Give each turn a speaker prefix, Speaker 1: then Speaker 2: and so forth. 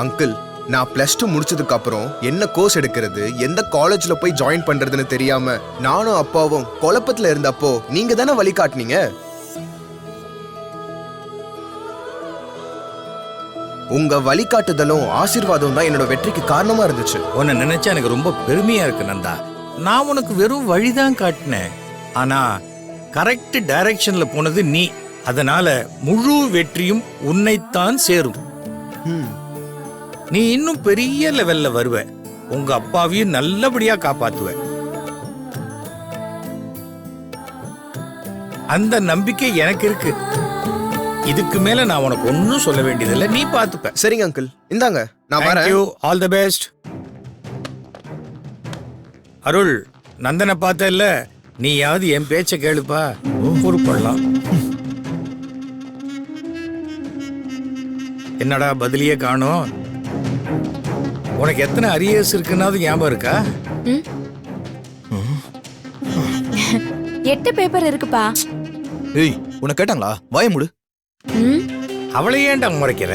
Speaker 1: Uncle, நான் +2 முடிச்சதுக்கு அப்புறம் என்ன கோர்ஸ் எடுக்கிறது, எந்த காலேஜ்ல போய் ஜாயின் பண்றதுன்னு தெரியாம நானும் அப்பாவும் குழப்பத்துல இருந்தப்போ நீங்க தானே வழிகாட்டுனீங்க. உங்க வழிகாட்டுதலும் ஆசீர்வாதம் தான் என்னோட வெற்றிக்கு காரணமா இருந்துச்சு.
Speaker 2: உன்னை நினைச்சா எனக்கு ரொம்ப பெருமையா இருக்கு நந்தா. நான் உனக்கு வெறும் வழிதான் காட்டினேன், ஆனா கரெக்ட் டைரக்ஷன்ல போனது நீ. அதனால முழு வெற்றியும் உன்னைத்தான் சேரும். நீ இன்னும் பெரிய லெவல்ல வருவ. உங்க அப்பாவையும் நல்லபடியா காப்பாத்துவ. அந்த நம்பிக்கை எனக்கு இருக்கு. இதுக்கு மேல நான் உனக்கு ஒன்னும் சொல்ல வேண்டியதில்லை, நீ பாத்துப்ப.
Speaker 1: சரிங்க அங்கிள், இந்தாங்க நான் வரேன்.
Speaker 2: All the best. அருள், நந்தனை பார்த்த இல்ல, நீயாவது என் பேச்ச கேளுப்பா. பொறுப்படலாம். என்னடா பதிலியே காணோம்? உனக்கு எத்தனை அரியர்ஸ் இருக்குன்னாவது ஞாபகம் இருக்கா?
Speaker 3: 8 பேப்பர் இருக்குப்பா.
Speaker 4: ஏய், உன்னை கேட்டாங்களா? வாய மூடு.
Speaker 2: அவளை ஏன்டா முறைக்கிற?